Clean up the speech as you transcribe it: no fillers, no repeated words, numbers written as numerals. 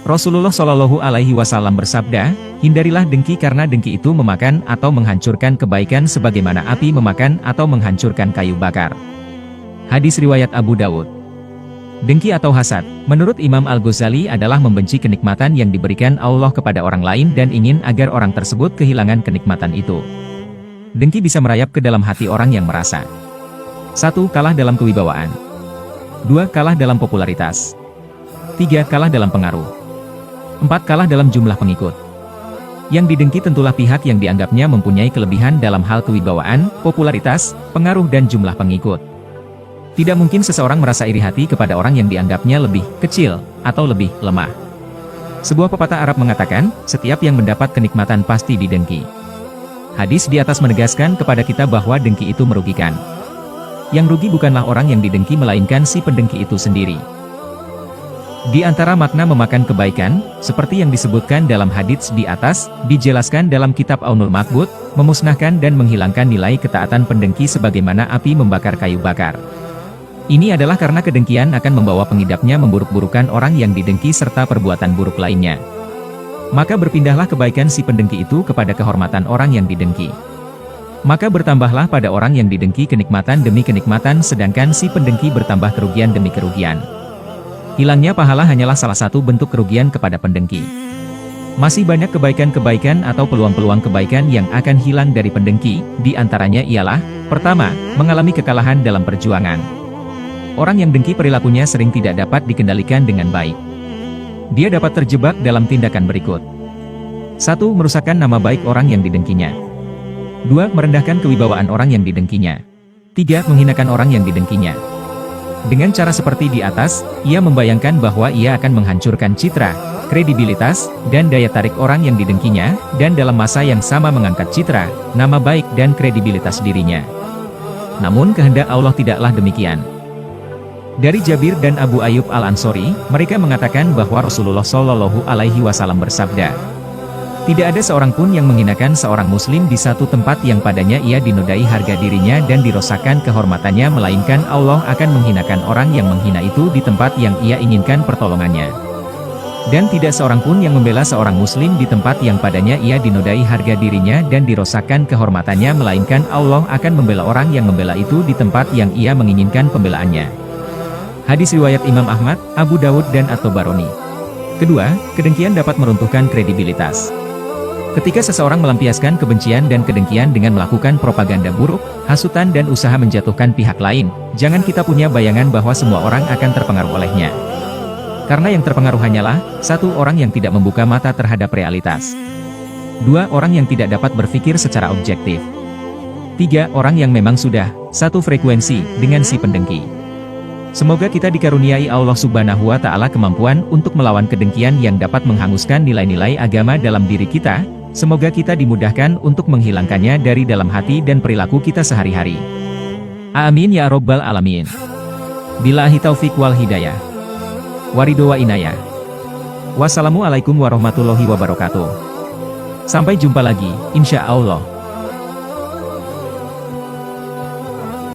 Rasulullah Shallallahu Alaihi Wasallam bersabda, hindarilah dengki karena dengki itu memakan atau menghancurkan kebaikan sebagaimana api memakan atau menghancurkan kayu bakar. Hadis riwayat Abu Dawud. Dengki atau hasad, menurut Imam Al-Ghazali adalah membenci kenikmatan yang diberikan Allah kepada orang lain dan ingin agar orang tersebut kehilangan kenikmatan itu. Dengki bisa merayap ke dalam hati orang yang merasa 1. Kalah dalam kewibawaan. 2. Kalah dalam popularitas. 3. Kalah dalam pengaruh. 4. Kalah dalam jumlah pengikut. Yang didengki tentulah pihak yang dianggapnya mempunyai kelebihan dalam hal kewibawaan, popularitas, pengaruh dan jumlah pengikut. Tidak mungkin seseorang merasa iri hati kepada orang yang dianggapnya lebih kecil atau lebih lemah. Sebuah pepatah Arab mengatakan, setiap yang mendapat kenikmatan pasti didengki. Hadis di atas menegaskan kepada kita bahwa dengki itu merugikan. Yang rugi bukanlah orang yang didengki melainkan si pendengki itu sendiri. Di antara makna memakan kebaikan, seperti yang disebutkan dalam hadits di atas, dijelaskan dalam kitab Aunul Maqbud, memusnahkan dan menghilangkan nilai ketaatan pendengki sebagaimana api membakar kayu bakar. Ini adalah karena kedengkian akan membawa pengidapnya memburuk-burukan orang yang didengki serta perbuatan buruk lainnya. Maka berpindahlah kebaikan si pendengki itu kepada kehormatan orang yang didengki. Maka bertambahlah pada orang yang didengki kenikmatan demi kenikmatan sedangkan si pendengki bertambah kerugian demi kerugian. Hilangnya pahala hanyalah salah satu bentuk kerugian kepada pendengki. Masih banyak kebaikan-kebaikan atau peluang-peluang kebaikan yang akan hilang dari pendengki, di antaranya ialah, pertama, mengalami kekalahan dalam perjuangan. Orang yang dengki perilakunya sering tidak dapat dikendalikan dengan baik. Dia dapat terjebak dalam tindakan berikut. 1. Merusakkan nama baik orang yang didengkinya. 2. Merendahkan kewibawaan orang yang didengkinya. 3. Menghinakan orang yang didengkinya. Dengan cara seperti di atas, ia membayangkan bahwa ia akan menghancurkan citra, kredibilitas, dan daya tarik orang yang didengkinya, dan dalam masa yang sama mengangkat citra, nama baik dan kredibilitas dirinya. Namun kehendak Allah tidaklah demikian. Dari Jabir dan Abu Ayyub Al-Ansori, mereka mengatakan bahwa Rasulullah Shallallahu Alaihi Wasallam bersabda, tidak ada seorang pun yang menghinakan seorang muslim di satu tempat yang padanya ia dinodai harga dirinya dan dirosakkan kehormatannya melainkan Allah akan menghinakan orang yang menghina itu di tempat yang ia inginkan pertolongannya. Dan tidak seorang pun yang membela seorang muslim di tempat yang padanya ia dinodai harga dirinya dan dirosakkan kehormatannya melainkan Allah akan membela orang yang membela itu di tempat yang ia menginginkan pembelaannya. Hadis riwayat Imam Ahmad, Abu Dawud dan At-Tabarani. Kedua, kedengkian dapat meruntuhkan kredibilitas. Ketika seseorang melampiaskan kebencian dan kedengkian dengan melakukan propaganda buruk, hasutan dan usaha menjatuhkan pihak lain, jangan kita punya bayangan bahwa semua orang akan terpengaruh olehnya. Karena yang terpengaruh hanyalah, 1. Orang yang tidak membuka mata terhadap realitas. 2. Orang yang tidak dapat berpikir secara objektif. 3. Orang yang memang sudah satu frekuensi dengan si pendengki. Semoga kita dikaruniai Allah Subhanahu wa Ta'ala kemampuan untuk melawan kedengkian yang dapat menghanguskan nilai-nilai agama dalam diri kita. Semoga kita dimudahkan untuk menghilangkannya dari dalam hati dan perilaku kita sehari-hari. Amin ya Rabbal Alamin. Billahi taufiq wal hidayah. Waridho wa inayah. Wassalamualaikum warahmatullahi wabarakatuh. Sampai jumpa lagi, insya Allah.